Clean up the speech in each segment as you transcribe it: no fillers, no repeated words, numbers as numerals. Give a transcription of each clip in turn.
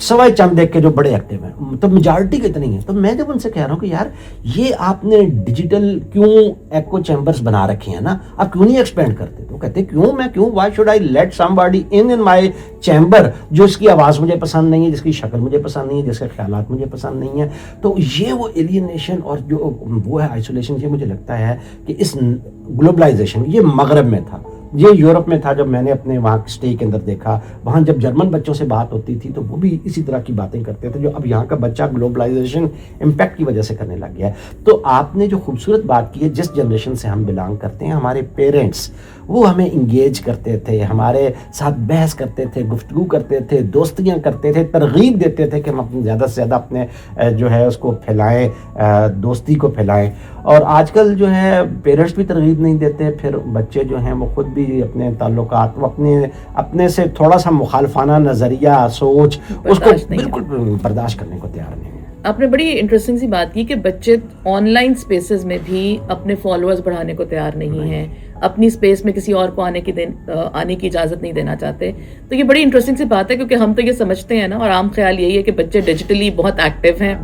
سوائے چند ایک کے جو بڑے ایکٹیو ہیں، تو میجارٹی کتنی ہے. تو میں جب ان سے کہہ رہا ہوں کہ یار یہ آپ نے ڈیجیٹل کیوں ایکو چیمبرز بنا رکھے ہیں نا، آپ کیوں نہیں ایکسپینڈ کرتے؟ تو کہتے کیوں why should I let some body in my chamber جو اس کی آواز مجھے پسند نہیں ہے، جس کی شکل مجھے پسند نہیں ہے، جس کے خیالات مجھے پسند نہیں ہیں. تو یہ وہ ایلینیشن اور جو وہ ہے آئسولیشن، یہ مجھے لگتا ہے کہ اس گلوبلائزیشن یہ مغرب میں تھا، یہ یورپ میں تھا. جب میں نے اپنے وہاں اسٹے کے اندر دیکھا، وہاں جب جرمن بچوں سے بات ہوتی تھی تو وہ بھی اسی طرح کی باتیں کرتے تھے جو اب یہاں کا بچہ گلوبلائزیشن امپیکٹ کی وجہ سے کرنے لگ گیا ہے. تو آپ نے جو خوبصورت بات کی ہے، جس جنریشن سے ہم بلانگ کرتے ہیں، ہمارے پیرنٹس وہ ہمیں انگیج کرتے تھے، ہمارے ساتھ بحث کرتے تھے، گفتگو کرتے تھے، دوستیاں کرتے تھے، ترغیب دیتے تھے کہ ہم اپنے زیادہ سے زیادہ اپنے جو ہے اس کو پھیلائیں، دوستی کو پھیلائیں. اور آج کل جو ہے پیرنٹس بھی ترغیب نہیں دیتے، پھر بچے جو ہیں وہ خود بھی اپنے تعلقات، وہ اپنے سے تھوڑا سا مخالفانہ نظریہ، سوچ اس کو بالکل برداشت کرنے کو تیار نہیں ہے. آپ نے بڑی انٹرسٹنگ سی بات کی کہ بچے آن لائن اسپیسز میں بھی اپنے فالوورز بڑھانے کو تیار نہیں ہیں، اپنی اسپیس میں کسی اور کو آنے کی اجازت نہیں دینا چاہتے. تو یہ بڑی انٹرسٹنگ سی بات ہے، کیونکہ ہم تو یہ سمجھتے ہیں نا، اور عام خیال یہی ہے کہ بچے ڈیجیٹلی بہت ایکٹیو ہیں،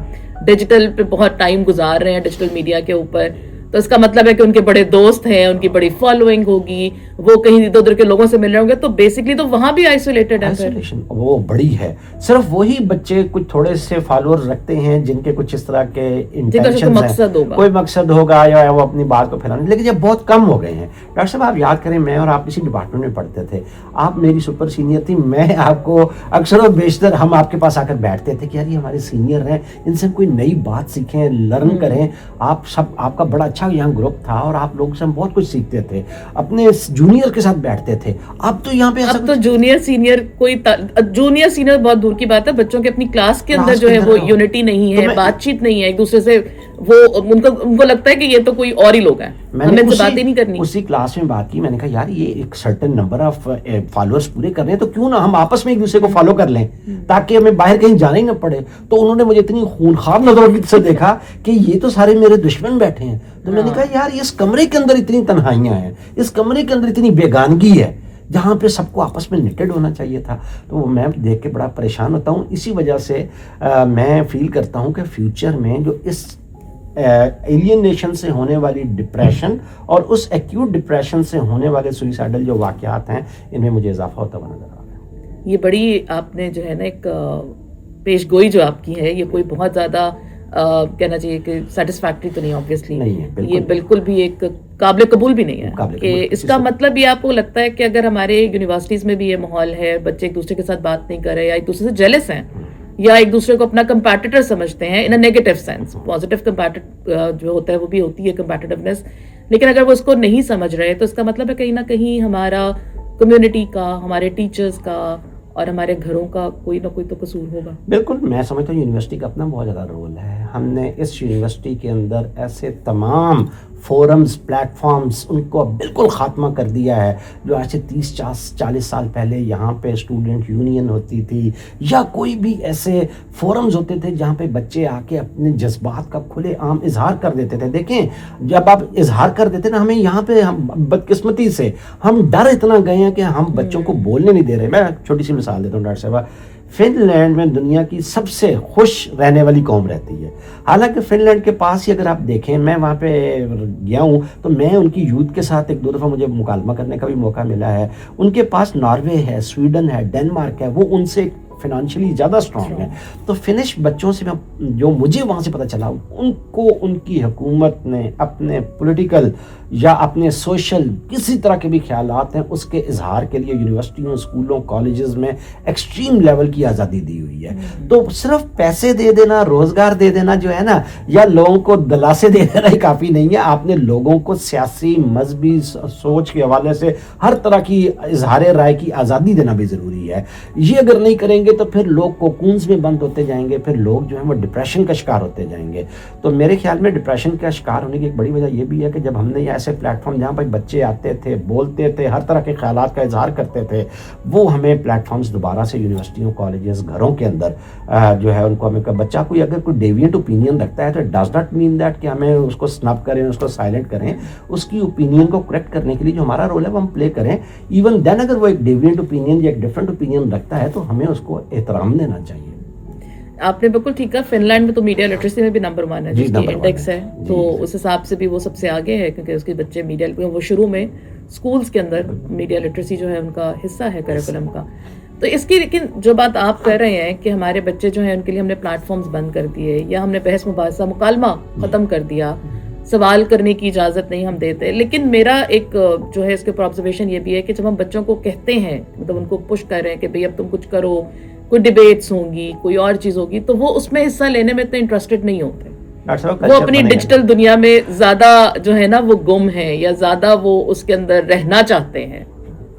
ڈیجیٹل پہ بہت ٹائم گزار رہے ہیں، ڈیجیٹل میڈیا کے اوپر. تو اس کا مطلب ہے کہ ان کے بڑے دوست ہیں، ان کی بڑی فالوئنگ ہوگی، وہ کہیں ادھر ادھر کے لوگوں سے مل رہے ہوں گے. تو بیسکلی تو وہاں بھی آئسولیٹڈ ہے. آئسولیشن وہ بڑی ہے. صرف وہی بچے کچھ تھوڑے سے فالوور رکھتے ہیں جن کے کچھ اس طرح کے انٹینشنز ہیں، کوئی مقصد ہوگا یا وہ اپنی بات کو پھیلانے، لیکن یہ بہت کم ہو گئے ہیں. ڈاکٹر صاحب آپ یاد کریں، میں اور آپ اسی ڈپارٹمنٹ میں پڑھتے تھے، آپ میری سپر سینئر تھی. میں آپ کو اکثر و بیشتر ہم آپ کے پاس آ کر بیٹھتے تھے کہ یار یہ ہمارے سینئر ہیں، ان سے کوئی نئی بات سیکھیں، لرن کریں. آپ کا بڑا اچھا یہاں گروپ تھا اور آپ لوگوں سے ہم بہت کچھ سیکھتے تھے، اپنے جونیئر کے ساتھ بیٹھتے تھے. اب تو یہاں پہ اب تو جونیئر سینئر بہت دور کی بات ہے. بچوں کے اپنی کلاس کے اندر جو ہے وہ یونٹی نہیں ہے، بات چیت نہیں ہے ایک دوسرے سے. وہ ان کو لگتا ہے کہ یہ تو کوئی اور ہی لوگ ہیں، ہمیں ان سے بات ہی نہیں کرنی. اسی کلاس میں بات کی، میں نے کہا یار یہ ایک سرٹن نمبر آف فالوورز پورے کر رہے ہیں، تو کیوں نہ ہم آپس میں ایک دوسرے کو فالو کر لیں تاکہ ہمیں باہر کہیں جانا ہی نہ پڑے. تو انہوں نے مجھے اتنی خونخوار نظروں سے دیکھا کہ یہ تو سارے میرے دشمن بیٹھے ہیں. تو میں نے کہا یار اس کمرے کے اندر اتنی تنہائیاں ہیں، اس کمرے کے اندر اتنی بیگانگی ہے جہاں پہ سب کو آپس میں نیٹڈ ہونا چاہیے تھا. تو میں دیکھ کے بڑا پریشان ہوتا ہوں. اسی وجہ سے میں فیل کرتا ہوں کہ فیوچر میں جو اس ایلینیشن سے ہونے والی ڈپریشن اور اس ایکیوٹ ڈپریشن سے ہونے والے سوئسائڈل جو واقعات ہیں، ان میں مجھے اضافہ ہوتا ہوا نظر آ رہا ہے. یہ بڑی آپ نے جو ہے نا ایک پیش گوئی جو آپ کی ہے، یہ کوئی بہت زیادہ کہنا چاہیے کہ سیٹسفیکٹری تو نہیں، آبویسلی نہیں ہے، یہ بالکل بھی ایک قابل قبول بھی نہیں ہے. کہ اس کا مطلب یہ آپ کو لگتا ہے کہ اگر ہمارے یونیورسٹیز میں بھی یہ ماحول ہے، بچے ایک دوسرے کے ساتھ بات نہیں کر رہے یا ایک دوسرے سے جیلس ہیں یا ایک دوسرے کو اپنا کمپیٹیٹر سمجھتے ہیں in a negative sense. Positive competitor جو ہوتا ہے وہ بھی ہوتی ہے کمپیٹیٹیونیس، لیکن اگر وہ اس کو نہیں سمجھ رہے تو اس کا مطلب ہے کہیں نہ کہیں ہمارا کمیونٹی کا، ہمارے ٹیچرز کا اور ہمارے گھروں کا کوئی نہ کوئی تو قصور ہوگا. بالکل، میں سمجھتا ہوں یونیورسٹی کا اپنا بہت زیادہ رول ہے. ہم نے اس یونیورسٹی کے اندر ایسے تمام فورمز، پلیٹ فارمز، ان کو بالکل خاتمہ کر دیا ہے جو آج سے 30-40 سال پہلے یہاں پہ اسٹوڈنٹ یونین ہوتی تھی یا کوئی بھی ایسے فورمز ہوتے تھے جہاں پہ بچے آ کے اپنے جذبات کا کھلے عام اظہار کر دیتے تھے. دیکھیں جب آپ اظہار کر دیتے نا، ہمیں یہاں پہ بدقسمتی سے ہم ڈر اتنا گئے ہیں کہ ہم بچوں کو بولنے نہیں دے رہے. میں چھوٹی سی مثال دیتا ہوں ڈاکٹر صاحبہ. فن لینڈ میں دنیا کی سب سے خوش رہنے والی قوم رہتی ہے. حالانکہ فن لینڈ کے پاس ہی اگر آپ دیکھیں، میں وہاں پہ گیا ہوں تو میں ان کی یوتھ کے ساتھ 1-2 دفعہ مجھے مکالمہ کرنے کا بھی موقع ملا ہے. ان کے پاس ناروے ہے، سویڈن ہے، ڈینمارک ہے، وہ ان سے فنانشلی زیادہ اسٹرانگ ہے. تو فنش بچوں سے جو مجھے وہاں سے پتہ چلا، ان کو ان کی حکومت نے اپنے پولیٹیکل یا اپنے سوشل کسی طرح کے بھی خیالات ہیں اس کے اظہار کے لیے یونیورسٹیوں، اسکولوں، کالجز میں ایکسٹریم لیول کی آزادی دی ہوئی ہے. تو صرف پیسے دے دینا، روزگار دے دینا جو ہے نا، یا لوگوں کو دلاسے دے دینا ہی کافی نہیں ہے. آپ نے لوگوں کو سیاسی، مذہبی سوچ کے حوالے سے ہر طرح کی اظہار رائے کی آزادی دینا بھی ضروری ہے. یہ اگر نہیں کریں گے تو پھر لوگ کوکونز میں بند ہوتے جائیں گے، پھر لوگ جو ہیں وہ ڈپریشن کا شکار ہوتے جائیں گے. تو میرے خیال میں ڈپریشن کا شکار ہونے کی ایک بڑی وجہ یہ بھی ہے کہ جب ہم نے ایسے پلیٹ فارم جہاں پر بچے آتے تھے، بولتے تھے، ہر طرح کے خیالات کا اظہار کرتے تھے، وہ ہمیں پلیٹ فارمز دوبارہ سے یونیورسٹیوں، کالجز، گھروں کے اندر جو ہے ان کو ہمیں بچہ کوئی اگر کوئی ڈیوینٹ اوپینین رکھتا ہے تو ڈز ناٹ مین دیٹ کہ ہمیں اس کو سنپ کریں، اس کو سائلنٹ کریں. اس کی اوپینین کو کریکٹ کرنے کے لیے جو ہمارا رول ہے وہ ہم پلے کریں. ایون دین اگر وہ ایک ڈیوینٹ اوپینین یا ایک ڈفرینٹ اوپینین رکھتا ہے تو ہمیں اس کو احترام دینا چاہیے. آپ نے بالکل ٹھیک کہا. فن لینڈ میں تو میڈیا لٹریسی میں بھی نمبر 1 ہے, جس کی انڈیکس ہے, تو اس حساب سے بھی وہ سب سے آگے ہے, کیونکہ اس کے بچے میڈیا, وہ شروع میں اسکولس کے اندر میڈیا لٹریسی جو ہے ان کا حصہ ہے کریکولم کا. تو اس کی لیکن جو بات آپ کہہ رہے ہیں کہ ہمارے بچے جو ہیں ان کے لیے ہم نے پلیٹ فارمز بند کر دیے, یا ہم نے بحث مباحثہ مکالمہ ختم کر دیا, سوال کرنے کی اجازت نہیں ہم دیتے. لیکن میرا ایک جو ہے اس کے اوپر آبزرویشن یہ بھی ہے کہ جب ہم بچوں کو کہتے ہیں, مطلب ان کو پش کر رہے ہیں کہ بھئی اب تم کچھ کرو, کوئی ڈیبیٹس ہوں گی, کوئی اور چیز ہوگی, تو وہ اس میں حصہ لینے میں اتنے انٹرسٹڈ نہیں ہوتے. وہ اپنی ڈیجیٹل دنیا میں زیادہ جو ہے نا وہ گم ہیں, یا زیادہ وہ اس کے اندر رہنا چاہتے ہیں.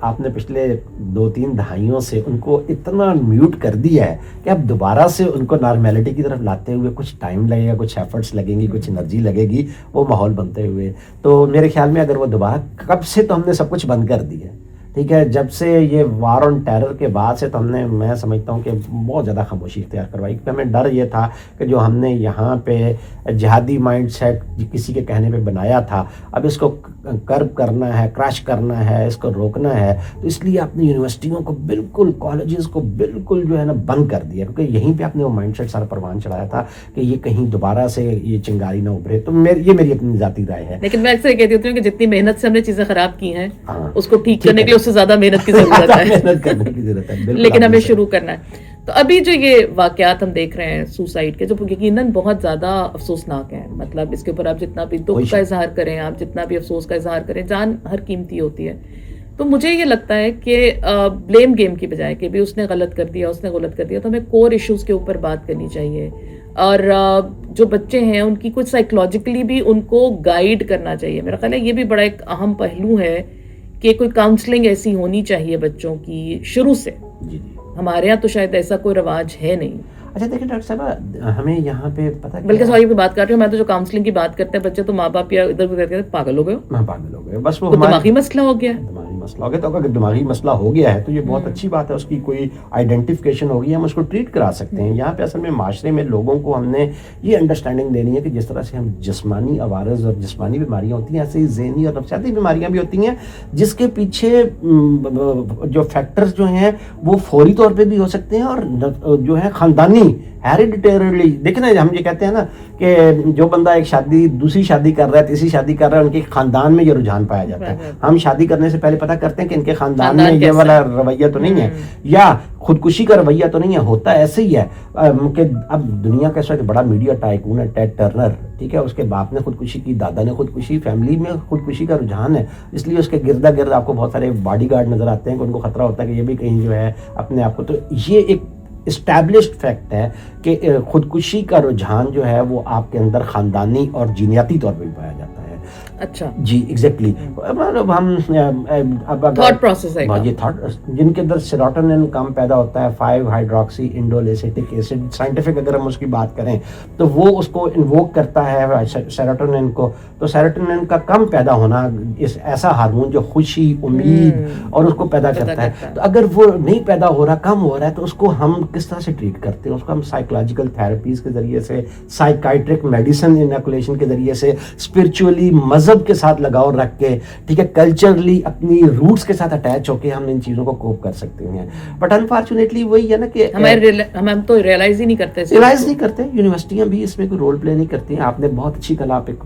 آپ نے پچھلے 2-3 دہائیوں سے ان کو اتنا میوٹ کر دیا ہے کہ اب دوبارہ سے ان کو نارمیلٹی کی طرف لاتے ہوئے کچھ ٹائم لگے گا, کچھ ایفرٹس لگیں گی, کچھ انرجی لگے گی وہ ماحول بنتے ہوئے. تو میرے خیال میں اگر وہ دوبارہ, کب سے تو ہم نے سب کچھ بند کر دیا ہے, ٹھیک ہے, جب سے یہ وار آن ٹیرر کے بعد سے تو ہم نے, میں سمجھتا ہوں کہ بہت زیادہ خاموشی اختیار کروائی, کیونکہ ہمیں ڈر یہ تھا کہ جو ہم نے یہاں پہ جہادی مائنڈ سیٹ کسی کے کہنے پہ بنایا تھا, اب اس کو کرب کرنا ہے, کراش کرنا ہے, اس کو روکنا ہے. تو اس لیے اپنی یونیورسٹیوں کو بالکل, کالجز کو بالکل جو ہے نا بند کر دیا, کیونکہ یہیں پہ آپ نے وہ مائنڈ سیٹ سارا پروان چڑھایا تھا کہ یہ کہیں دوبارہ سے یہ چنگاری نہ ابھرے. تو یہ میری اپنی ذاتی رائے ہے. لیکن میں اکثر یہ کہتی ہوں کہ جتنی محنت سے ہم نے چیزیں خراب کی ہیں اس کو ٹھیک کرنے کے لیے اس سے زیادہ محنت کی ضرورت ہے, محنت کرنے کی ضرورت ہے, لیکن ہمیں شروع کرنا ہے. تو ابھی جو یہ واقعات ہم دیکھ رہے ہیں سوسائڈ کے, جو یقیناً بہت زیادہ افسوسناک ہیں, مطلب اس کے اوپر آپ جتنا بھی دکھ کا اظہار کریں, آپ جتنا بھی افسوس کا اظہار کریں, جان ہر قیمتی ہوتی ہے. تو مجھے یہ لگتا ہے کہ بلیم گیم کی بجائے کہ بھی اس نے غلط کر دیا, اس نے غلط کر دیا, تو ہمیں کور ایشوز کے اوپر بات کرنی چاہیے. اور جو بچے ہیں ان کی کچھ سائیکولوجیکلی بھی ان کو گائیڈ کرنا چاہیے. میرا خیال ہے یہ بھی بڑا ایک اہم پہلو ہے کہ کوئی کاؤنسلنگ ایسی ہونی چاہیے بچوں کی شروع سے. ہمارے یہاں تو شاید ایسا کوئی رواج ہے نہیں. اچھا دیکھیں ڈاکٹر صاحب, ہمیں یہاں پہ پتہ, بلکہ سوری کی بات کر رہی ہوں میں, تو جو کاؤنسلنگ کی بات کرتے ہیں بچے تو ماں باپ یا ادھر ادھر کہتے ہیں پاگل ہو گئے, پاگل ہو گئے, بس وہ دماغی مسئلہ ہو گیا, دماغی مسئلہ ہو گیا. تو اگر دماغی مسئلہ ہو گیا ہے تو یہ بہت اچھی بات ہے, اس کی کوئی آئیڈینٹیفیکیشن ہوگی, ہم اس کو ٹریٹ کرا سکتے ہیں. یہاں پہ اصل میں معاشرے میں لوگوں کو ہم نے یہ انڈرسٹینڈنگ دینی ہے کہ جس طرح سے ہم جسمانی عوارض اور جسمانی بیماریاں ہوتی ہیں, ایسے ہی ذہنی اور نفسیاتی بیماریاں بھی ہوتی ہیں, جس کے پیچھے جو فیکٹرز جو ہیں وہ فوری طور پہ بھی ہو سکتے ہیں, اور جو ہے خاندانی ہیریڈیٹریلی. دیکھیں نا, ہم یہ کہتے ہیں نا کہ جو بندہ ایک شادی, دوسری شادی کر رہا ہے, تیسری شادی کر رہا ہے, ان کے خاندان میں یہ رجحان پایا جاتا ہے. ہم شادی کرنے سے پہلے پتہ کرتے ہیں کہ ان کے خاندان میں یہ والا رویہ تو نہیں ہے, یا خودکشی کا رویہ تو نہیں ہے. ہوتا ایسے ہی ہے کہ اب دنیا کا ایسا بڑا میڈیا ٹائکون ہے ٹیڈ ٹرنر, ٹھیک ہے, اس کے باپ نے خودکشی کی, دادا نے خودکشی, فیملی میں خودکشی کا رجحان ہے, اس لیے اس کے گردا گرد آپ کو بہت سارے باڈی گارڈ نظر آتے ہیں کہ ان کو خطرہ ہوتا ہے کہ یہ بھی کہیں جو ہے اپنے آپ کو. تو یہ ایک اسٹیبلشڈ فیکٹ ہے کہ خودکشی کا رجحان جو ہے وہ آپ کے اندر خاندانی اور جینیاتی طور پہ بھی پایا جاتا ہے. اچھا جی ایگزیکٹلی. مطلب ہم تھاٹ پروسیس ہے, یہ تھاٹ جن کے اندر سیروٹونن کم پیدا ہوتا ہے, 5 ہائیڈروکسی انڈولیسیٹک ایسڈ, سائنٹیفک اگر ہم اس کی بات کریں تو وہ اس کو انووک کرتا ہے سیروٹونن کو. تو سیروٹونن کا کم پیدا ہونا اس ایسا ہارمون جو خوشی, امید اور اس کو پیدا کرتا ہے. تو اگر وہ نہیں پیدا ہو رہا, کم ہو رہا ہے, تو اس کو ہم کس طرح سے ٹریٹ کرتے ہیں؟ اس کو ہم سائیکولوجیکل تھراپیز کے ذریعے سے, سائیکائٹرک میڈیسن انیکولیشن کے ذریعے سے, اسپرچولی مذہب کے ساتھ لگاؤ رکھ کے, ٹھیک ہے, کلچرلی اپنی روٹس کے ساتھ اٹیچ ہو کے ہم ان چیزوں کو کوپ کر سکتے ہیں. بٹ انفارچونیٹلی وہی ہے نا کہ ہم تو ریئلائز ہی نہیں کرتے, یونیورسٹیاں بھی اس میں کوئی رول پلے نہیں کرتی ہیں. آپ نے بہت اچھی کل آپ ایک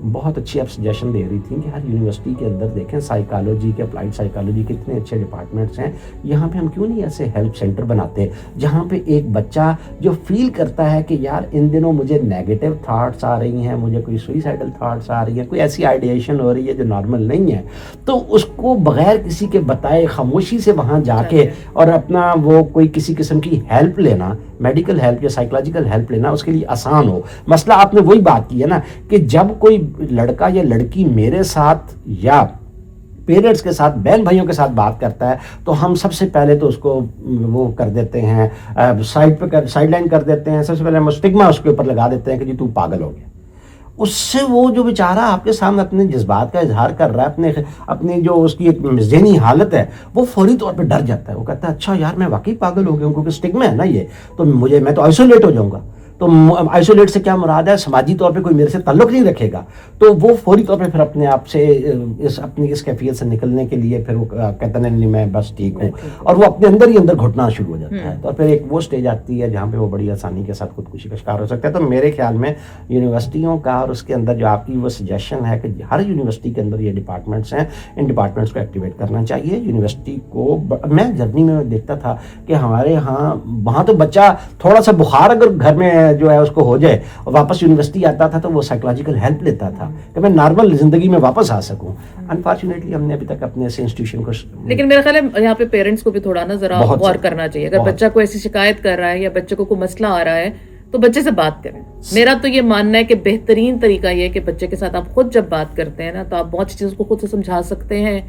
بہت اچھی آپ سجیشن دے رہی تھی کہ ہر یونیورسٹی کے اندر دیکھیں سائیکالوجی کے, اپلائڈ سائیکالوجی کے اتنے اچھے ڈپارٹمنٹس ہیں, یہاں پہ ہم کیوں نہیں ایسے ہیلپ سینٹر بناتے جہاں پہ ایک بچہ جو فیل کرتا ہے کہ یار ان دنوں مجھے نیگیٹو تھاٹس آ رہی ہیں, مجھے کوئی سوئیسائڈل تھاٹس آ رہی ہیں, کوئی ایسی آئیڈیشن ہو رہی ہے جو نارمل نہیں ہے, تو اس کو بغیر کسی کے بتائے خاموشی سے وہاں جا کے اور اپنا وہ کوئی کسی قسم کی ہیلپ لینا, میڈیکل ہیلپ یا سائیکولوجیکل ہیلپ لینا اس کے لیے آسان ہو. مسئلہ آپ نے وہی بات کی ہے نا کہ جب کوئی لڑکا یا لڑکی میرے ساتھ یا پیرنٹس کے ساتھ, بہن بھائیوں کے ساتھ بات کرتا ہے تو ہم سب سے پہلے تو اس کو وہ کر دیتے ہیں, سائڈ لائن کر دیتے ہیں, سب سے پہلے ہم اسٹگما اس کے اوپر لگا دیتے ہیں کہ جی تو پاگل ہو گیا. اس سے وہ جو بیچارہ آپ کے سامنے اپنے جذبات کا اظہار کر رہا ہے, اپنی جو اس کی ایک ذہنی حالت ہے, وہ فوری طور پہ ڈر جاتا ہے. وہ کہتا ہے اچھا یار میں واقعی پاگل ہو گیا ہوں, کیونکہ اسٹگما ہے نا یہ, تو میں تو آئسولیٹ ہو جاؤں گا. تو آئسولیٹ سے کیا مراد ہے, سماجی طور پہ کوئی میرے سے تعلق نہیں رکھے گا تو وہ فوری طور پہ پھر اپنے آپ سے اپنی اس کیفیت سے نکلنے کے لیے پھر وہ کہتا نہیں میں بس ٹھیک ہوں, اور وہ اپنے اندر ہی اندر گھٹنا شروع ہو جاتا ہے. تو پھر ایک وہ سٹیج آتی ہے جہاں پہ وہ بڑی آسانی کے ساتھ خودکشی کا شکار ہو سکتا ہے. تو میرے خیال میں یونیورسٹیوں کا اور اس کے اندر جو آپ کی وہ سجیشن ہے کہ ہر یونیورسٹی کے اندر یہ ڈپارٹمنٹس ہیں, ان ڈپارٹمنٹس کو ایکٹیویٹ کرنا چاہیے. یونیورسٹی کو میں جرنی میں دیکھتا تھا کہ ہمارے ہاں وہاں تو بچہ تھوڑا سا بخار اگر گھر میں جو ہے اس کو ہو جائے اور واپس یونیورسٹی آتا تھا تو وہ سائیکولوجیکل ہیلپ لیتا تھا کہ میں نارمل زندگی میں واپس آ سکوں. انفارچونیٹلی ہم نے ابھی تک اپنے سے انسٹیٹیوشن کو, لیکن میرا خیال ہے یہاں پہ پیرنٹس کو بھی تھوڑا نا ذرا غور کرنا چاہیے. اگر بچہ کوئی ایسی شکایت کر رہا ہے یا بچے کو کوئی مسئلہ آ رہا ہے تو بچے سے بات کریں. میرا تو یہ ماننا ہے کہ بہترین طریقہ یہ ہے کہ بچے کے ساتھ آپ خود جب بات کرتے ہیں نا تو آپ بہت سی چیزوں کو خود سے سمجھا سکتے ہیں,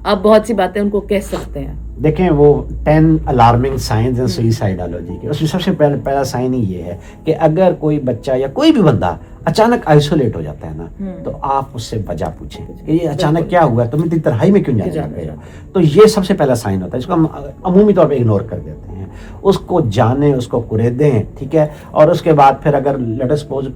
آپ بہت سی باتیں ان کو کہہ سکتے ہیں. دیکھیں وہ 10 الارمنگ سائنز ہیں سوئسائیڈالوجی کے, اس میں سب سے پہلا سائن ہی یہ ہے کہ اگر کوئی بچہ یا کوئی بھی بندہ اچانک آئسولیٹ ہو جاتا ہے نا تو آپ اس سے وجہ پوچھیں کہ یہ اچانک کیا ہوا ہے, تم اتنی تنہائی میں کیوں جانے لگے ہو. تو یہ سب سے پہلا سائن ہوتا ہے, اس کو ہم عمومی طور پہ اگنور کر دیتے ہیں. اس کو جانیں, اس کو قریدیں, ٹھیک ہے. اور اس کے بعد پھر اگر لیٹ اس سپوز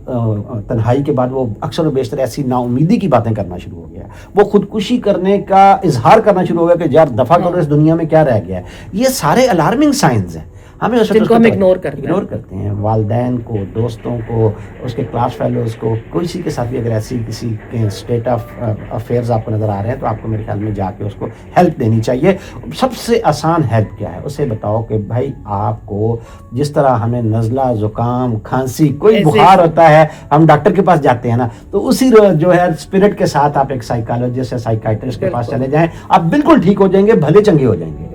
تنہائی کے بعد وہ اکثر و بیشتر ایسی نا امیدی کی باتیں کرنا شروع ہو گیا, وہ خودکشی کرنے کا اظہار کرنا شروع ہو گیا کہ یار دفعہ کرو اس دنیا میں کیا رہ گیا ہے. یہ سارے الارمنگ سائنز ہیں, ہمیں اس کو اگنور کرتے ہیں. والدین کو, دوستوں کو, اس کے کلاس فیلوز کو, کسی کے ساتھ بھی اگر ایسی کسی کے اسٹیٹ آف افیئرز آپ کو نظر آ رہے ہیں تو آپ کو میرے خیال میں جا کے اس کو ہیلپ دینی چاہیے. سب سے آسان ہیلپ کیا ہے, اسے بتاؤ کہ بھائی آپ کو جس طرح ہمیں نزلہ, زکام, کھانسی, کوئی بخار ہوتا ہے ہم ڈاکٹر کے پاس جاتے ہیں نا, تو اسی جو ہے اسپرٹ کے ساتھ آپ ایک سائیکالوجسٹ یا سائیکائٹرسٹ کے پاس چلے جائیں, آپ بالکل ٹھیک ہو جائیں گے, بھلے چنگے ہو جائیں گے,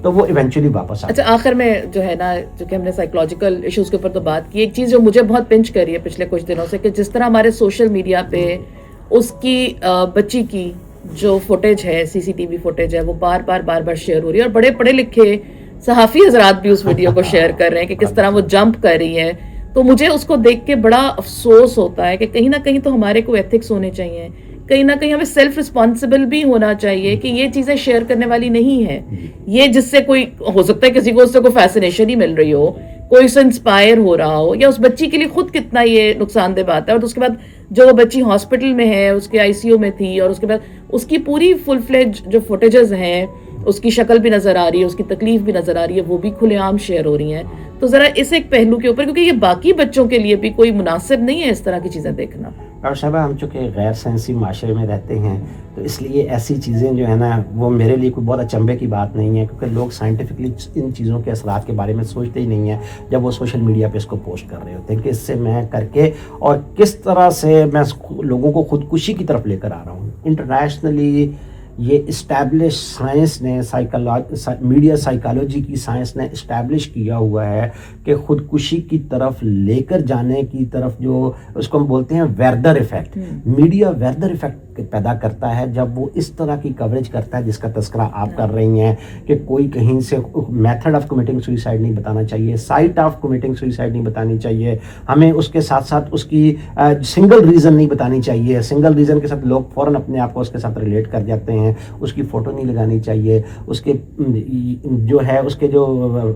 تو وہ ایونچولی واپس آ. اچھا آخر میں جو ہے نا, جو کہ ہم نے سائیکولوجیکل ایشوز کے اوپر تو بات کی, ایک چیز جو مجھے بہت پنچ کر رہی ہے پچھلے کچھ دنوں سے کہ جس طرح ہمارے سوشل میڈیا پہ اس کی بچی کی جو فوٹیج ہے, سی سی ٹی وی فوٹیج ہے, وہ بار بار شیئر ہو رہی ہے, اور بڑے پڑھے لکھے صحافی حضرات بھی اس ویڈیو کو شیئر کر رہے ہیں کہ کس طرح وہ جمپ کر رہی ہے. تو مجھے اس کو دیکھ کے بڑا افسوس ہوتا ہے کہ کہیں نہ کہیں تو ہمارے کو ایتھکس ہونے چاہیے, کہیں نہ کہیں ہمیں سیلف رسپانسبل بھی ہونا چاہیے کہ یہ چیزیں شیئر کرنے والی نہیں ہے. یہ جس سے کوئی ہو سکتا ہے کسی کو اس سے کوئی فیسنیشن ہی مل رہی ہو, کوئی سے انسپائر ہو رہا ہو, یا اس بچی کے لیے خود کتنا یہ نقصان دہ بات ہے. اور اس کے بعد جو وہ بچی ہاسپٹل میں ہے, اس کے آئی سی یو میں تھی, اور اس کے بعد اس کی پوری فل فلیج جو فوٹیجز ہیں, اس کی شکل بھی نظر آ رہی ہے, اس کی تکلیف بھی نظر آ رہی ہے, وہ بھی کھلے عام شیئر ہو رہی ہیں. تو ذرا اس ایک پہلو کے اوپر, کیونکہ یہ باقی بچوں کے لیے بھی کوئی مناسب نہیں ہے اس طرح کی چیزیں دیکھنا. ڈاکٹر صاحبہ ہم چونکہ غیر سائنسی معاشرے میں رہتے ہیں تو اس لیے ایسی چیزیں جو ہے نا وہ میرے لیے کوئی بہت اچنبے کی بات نہیں ہے, کیونکہ لوگ سائنٹیفکلی ان چیزوں کے اثرات کے بارے میں سوچتے ہی نہیں ہیں جب وہ سوشل میڈیا پہ اس کو پوسٹ کر رہے ہوتے ہیں کہ اس سے میں کر کے اور کس طرح سے میں لوگوں کو خودکشی کی طرف لے کر آ رہا ہوں. انٹرنیشنلی یہ اسٹیبلش سائنس نے میڈیا سائیکالوجی کی سائنس نے اسٹیبلش کیا ہوا ہے کہ خودکشی کی طرف لے کر جانے کی طرف جو اس کو ہم بولتے ہیں ویردر ایفیکٹ, میڈیا ویردر ایفیکٹ پیدا کرتا ہے جب وہ اس طرح کی کوریج کرتا ہے جس کا تذکرہ آپ کر رہی ہیں کہ کوئی کہیں سے میتھڈ آف کمیٹنگ سوئسائڈ نہیں بتانا چاہیے, سائٹ آف کمیٹنگ سوئسائڈ نہیں بتانی چاہیے, ہمیں اس کے ساتھ ساتھ اس کی سنگل ریزن نہیں بتانی چاہیے. سنگل ریزن کے ساتھ لوگ فوراً اپنے آپ کو اس کے ساتھ ریلیٹ کر جاتے ہیں, اس کی فوٹو نہیں لگانی چاہیے, اس کے جو ہے اس کے جو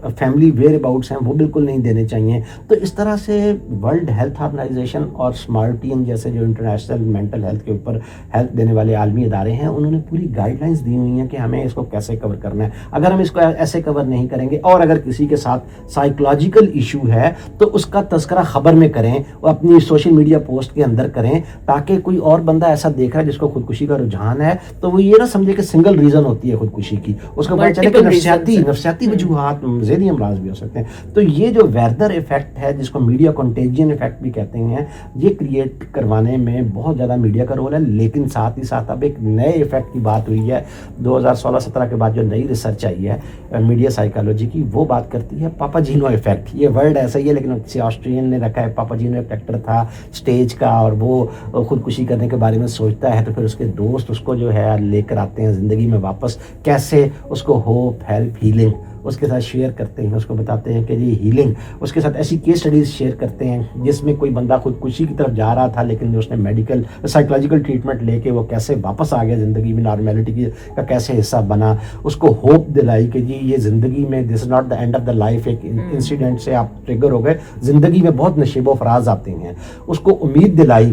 فیملی ویئر اباؤٹس ہیں وہ بالکل نہیں دینے چاہیے. تو اس طرح سے ورلڈ ہیلتھ آرگنائزیشن اور سمارٹین جیسے جو انٹرنیشنل مینٹل ہیلتھ کے اوپر ہیلپ دینے والے عالمی ادارے ہیں, انہوں نے پوری گائیڈ لائنس دی ہوئی ہیں کہ ہمیں اس کو کیسے کور کرنا ہے. اگر ہم اس کو ایسے کور نہیں کریں گے, اور اگر کسی کے ساتھ سائیکولوجیکل ایشو ہے تو اس کا تذکرہ خبر میں کریں, وہ اپنی سوشل میڈیا پوسٹ کے اندر کریں, تاکہ کوئی اور بندہ ایسا دیکھ رہا ہے جس کو خودکشی کا رجحان ہے تو وہ یہ نہ سمجھے کہ سنگل ریزن ہوتی ہے خودکشی کی, اس کو پتہ چلے کہ نفسیاتی وجوہات, ذہنی امراض بھی ہو سکتے ہیں. تو یہ جو ویردر ایفیکٹ ہے جس کو میڈیا کنٹیجین ایفیکٹ بھی کہتے ہیں, یہ کریٹ کروانے میں بہت زیادہ میڈیا کا رول ہے. لیکن ساتھ ہی ساتھ اب ایک نئے ایفیکٹ کی بات ہوئی ہے 2016-17 کے بعد جو نئی ریسرچ آئی ہے میڈیا سائیکالوجی کی, وہ بات کرتی ہے پاپاجینو ایفیکٹ. یہ ورڈ ایسا ہی ہے لیکن کسی آسٹریلین نے رکھا ہے. پاپاجینو ایک ایکٹر تھا اسٹیج کا, اور وہ خودکشی کرنے کے بارے میں سوچتا ہے تو پھر اس کے دوست اس کو جو ہے لے کر آتے ہیں زندگی میں واپس, کیسے اس کو ہوپ, ہیلپ, ہیلنگ اس کے ساتھ شیئر کرتے ہیں, اس کو بتاتے ہیں کہ یہ ہیلنگ, اس کے ساتھ ایسی کیس اسٹڈیز شیئر کرتے ہیں جس میں کوئی بندہ خودکشی کی طرف جا رہا تھا لیکن اس نے میڈیکل سائیکولوجیکل ٹریٹمنٹ لے کے وہ کیسے واپس آ گیا زندگی میں, نارمیلٹی کا کیسے حصہ بنا, اس کو ہوپ دلائی کہ جی یہ زندگی میں this is not the end of the life, ایک انسیڈنٹ سے آپ ٹریگر ہو گئے, زندگی میں بہت نشیب و فراز آتے ہیں, اس کو امید دلائی.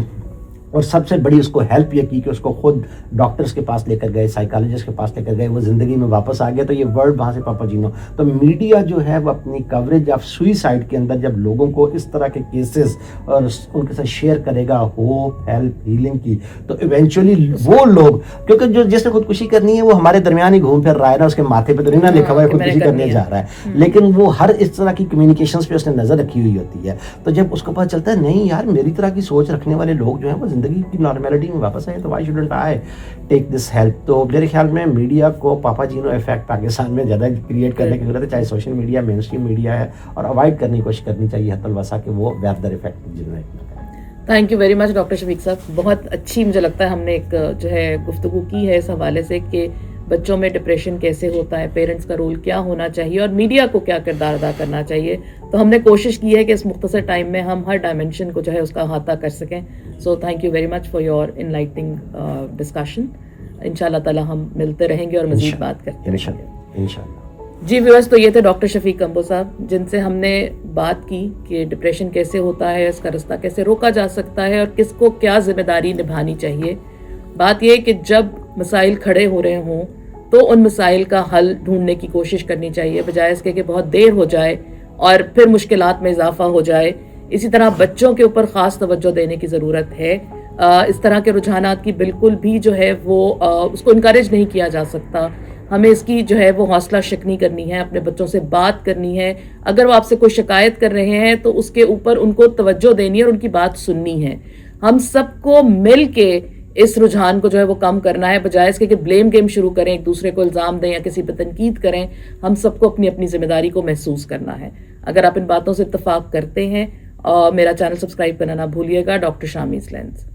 اور سب سے بڑی اس کو ہیلپ یہ کی کہ اس کو خود ڈاکٹرز کے پاس لے کر گئے, سائیکالوجسٹ کے پاس لے کر گئے, وہ زندگی میں واپس آ گیا. تو یہ ورڈ وہاں سے پاپاجینو. تو میڈیا جو ہے وہ اپنی کوریج آف سوئسائڈ کے اندر جب لوگوں کو اس طرح کے کیسز اور ان کے ساتھ شیئر کرے گا ہوپ, ہیلپ, ہیلنگ کی, تو ایونچولی وہ لوگ, کیونکہ جس نے خودکشی کرنی ہے وہ ہمارے درمیان ہی گھوم پھر رہا ہے نا, اس کے ماتھے پہ تو نہیں لکھا ہوا ہے خودکشی کرنے جا رہا ہے, لیکن وہ ہر اس طرح کی کمیونیکیشنز پہ اس نے نظر رکھی ہوئی ہوتی ہے. تو جب اس کو پتہ چلتا ہے نہیں یار میری طرح کی سوچ رکھنے والے لوگ جو ہیں وہ زندگی کی نارمیلٹی میں واپس آئے, تو why shouldn't I take this help. تو میرے خیال میں میڈیا کو پاپاجینو ایفیکٹ پاکستان میں زیادہ کریٹ کرنے کی ضرورت ہے, چاہے سوشل میڈیا, مین اسٹریم میڈیا ہے, اور اوائڈ کرنے کی کوشش کرنی چاہیے حتی الوسع کہ وہ بیردر ایفیکٹ جنریٹ نہ کرے. Thank you very much doctor Shafiq sahab. بہت اچھی مجھے لگتا ہے ہم نے ایک جو ہے گفتگو کی ہے اس حوالے سے کہ بچوں میں ڈپریشن کیسے ہوتا ہے, پیرنٹس کا رول کیا ہونا چاہیے اور میڈیا کو کیا کردار ادا کرنا چاہیے. تو ہم نے کوشش کی ہے کہ اس مختصر ٹائم میں ہم ہر ڈائمینشن کو جو ہے اس کا احاطہ کر سکیں. So thank you very much for your enlightening discussion. ان شاء اللہ تعالیٰ ہم ملتے رہیں گے اور مزید بات کرتے رہیں گے انشاءاللہ. جی ویورس, تو یہ تھے ڈاکٹر شفیق کمبو صاحب جن سے ہم نے بات کی کہ ڈپریشن کیسے ہوتا ہے, اس کا رستہ کیسے روکا جا سکتا ہے اور کس کو کیا ذمہ داری نبھانی چاہیے. بات یہ کہ جب مسائل کھڑے ہو رہے ہوں تو ان مسائل کا حل ڈھونڈنے کی کوشش کرنی چاہیے, بجائے اس کے کہ بہت دیر ہو جائے اور پھر مشکلات میں اضافہ ہو جائے. اسی طرح بچوں کے اوپر خاص توجہ دینے کی ضرورت ہے. اس طرح کے رجحانات کی بالکل بھی جو ہے وہ اس کو انکریج نہیں کیا جا سکتا. ہمیں اس کی جو ہے وہ حوصلہ شکنی کرنی ہے, اپنے بچوں سے بات کرنی ہے. اگر وہ آپ سے کوئی شکایت کر رہے ہیں تو اس کے اوپر ان کو توجہ دینی ہے اور ان کی بات سننی ہے. ہم سب کو مل کے اس رجحان کو جو ہے وہ کم کرنا ہے, بجائے اس کے کہ بلیم گیم شروع کریں, ایک دوسرے کو الزام دیں یا کسی پہ تنقید کریں. ہم سب کو اپنی اپنی ذمہ داری کو محسوس کرنا ہے. اگر آپ ان باتوں سے اتفاق کرتے ہیں, میرا چینل سبسکرائب کرنا نہ بھولیے گا. Doctor شامیز lens.